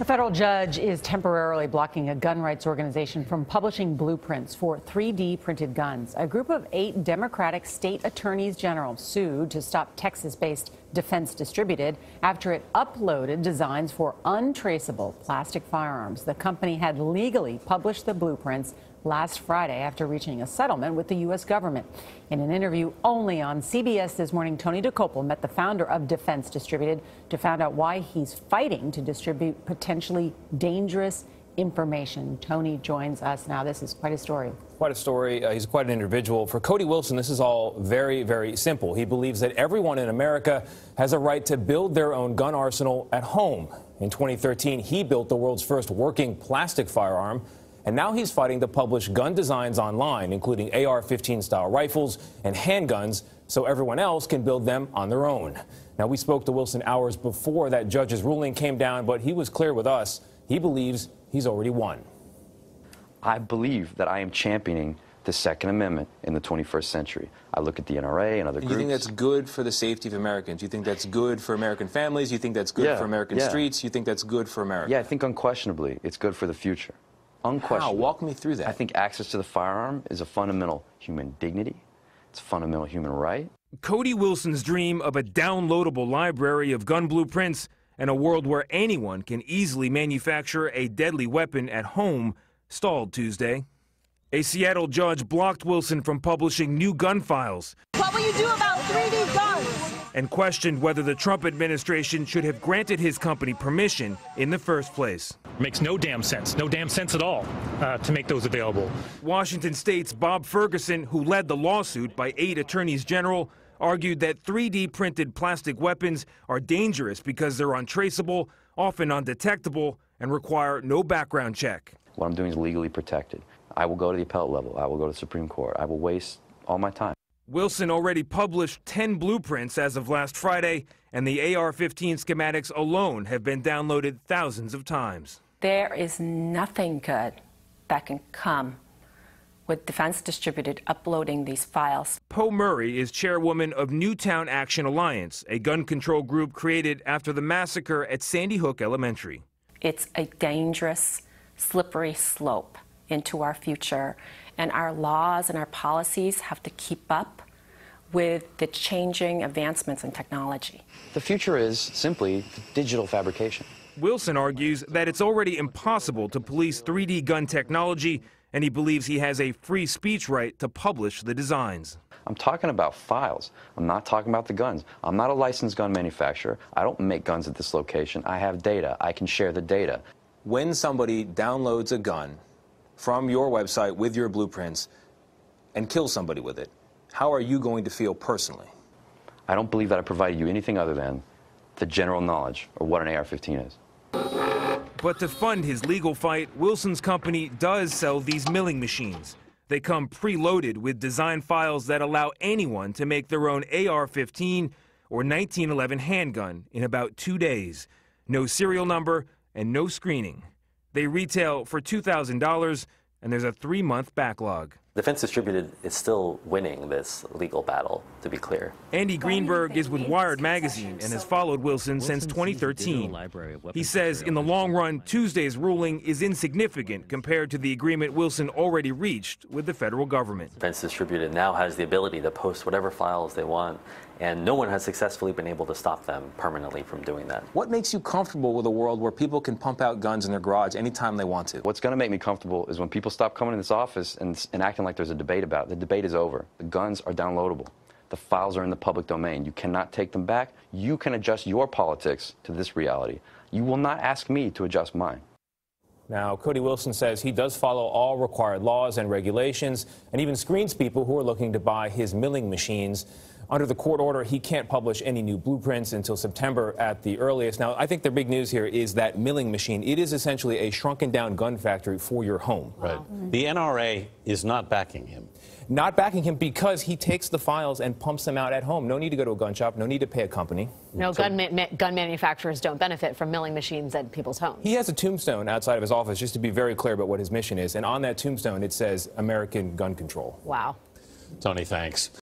A federal judge is temporarily blocking a gun rights organization from publishing blueprints for 3D-printed guns. A group of 8 Democratic state attorneys general sued to stop Texas-based Defense Distributed after it uploaded designs for untraceable plastic firearms. The company had legally published the blueprints last Friday after reaching a settlement with the U.S. government. In an interview only on CBS This Morning, Tony DeCopel met the founder of Defense Distributed to find out why he's fighting to distribute potentially dangerous information. Tony joins us now. This is quite a story. Quite a story. He's quite an individual. For Cody Wilson, this is all very, very simple. He believes that everyone in America has a right to build their own gun arsenal at home. In 2013, he built the world's first working plastic firearm. And now he's fighting to publish gun designs online, including AR-15 style rifles and handguns, so everyone else can build them on their own. Now, we spoke to Wilson hours before that judge's ruling came down, but he was clear with us. He believes he's already won. I believe that I am championing the Second Amendment in the 21st century. I look at the NRA and other groups. You think that's good for the safety of Americans? You think that's good for American families? You think that's good for American streets? You think that's good for America? Yeah, I think unquestionably it's good for the future. Unquestionably. How? Walk me through that. I think access to the firearm is a fundamental human dignity. It's a fundamental human right. Cody Wilson's dream of a downloadable library of gun blueprints and a world where anyone can easily manufacture a deadly weapon at home stalled Tuesday. A Seattle judge blocked Wilson from publishing new gun files. What will you do about 3D guns? And questioned whether the Trump administration should have granted his company permission in the first place. Makes no damn sense at all to make those available. Washington State's Bob Ferguson, who led the lawsuit by 8 attorneys general, argued that 3D-printed plastic weapons are dangerous because they're untraceable, often undetectable, and require no background check. What I'm doing is legally protected. I will go to the appellate level. I will go to the Supreme Court. I will waste all my time. Wilson already published 10 blueprints as of last Friday, and the AR-15 schematics alone have been downloaded thousands of times. There is nothing good that can come with Defense Distributed uploading these files. Poe Murray is chairwoman of Newtown Action Alliance, a gun control group created after the massacre at Sandy Hook Elementary. It's a dangerous, slippery slope into our future, and our laws and our policies have to keep up with the changing advancements in technology. The future is simply digital fabrication. Wilson argues that it's already impossible to police 3D gun technology, and he believes he has a free speech right to publish the designs. I'm talking about files. I'm not talking about the guns. I'm not a licensed gun manufacturer. I don't make guns at this location. I have data. I can share the data. When somebody downloads a gun from your website with your blueprints and kills somebody with it, how are you going to feel personally? I don't believe that I provided you anything other than the general knowledge of what an AR-15 is. But to fund his legal fight, Wilson's company does sell these milling machines. They come preloaded with design files that allow anyone to make their own AR-15 or 1911 handgun in about 2 days. No serial number and no screening. They retail for $2,000, and there's a 3-month backlog. Defense Distributed is still winning this legal battle, to be clear. Andy Greenberg is with Wired magazine and has followed Wilson since 2013. He says in the long run, Tuesday's ruling is insignificant compared to the agreement Wilson already reached with the federal government. Defense Distributed now has the ability to post whatever files they want, and no one has successfully been able to stop them permanently from doing that. What makes you comfortable with a world where people can pump out guns in their garage anytime they want to? What's going to make me comfortable is when people stop coming in this office and acting like there's a debate about it. The debate is over. The guns are downloadable. The files are in the public domain. You cannot take them back. You can adjust your politics to this reality. You will not ask me to adjust mine. Now, Cody Wilson says he does follow all required laws and regulations and even screens people who are looking to buy his milling machines. Under the court order, he can't publish any new blueprints until September at the earliest. Now, I think the big news here is that milling machine. It is essentially a shrunken-down gun factory for your home. Right. The NRA is not backing him. Not backing him because he takes the files and pumps them out at home. No need to go to a gun shop. No need to pay a company. No, gun manufacturers don't benefit from milling machines at people's homes. He has a tombstone outside of his office, just to be very clear about what his mission is. And on that tombstone, it says American Gun Control. Wow. Tony, thanks.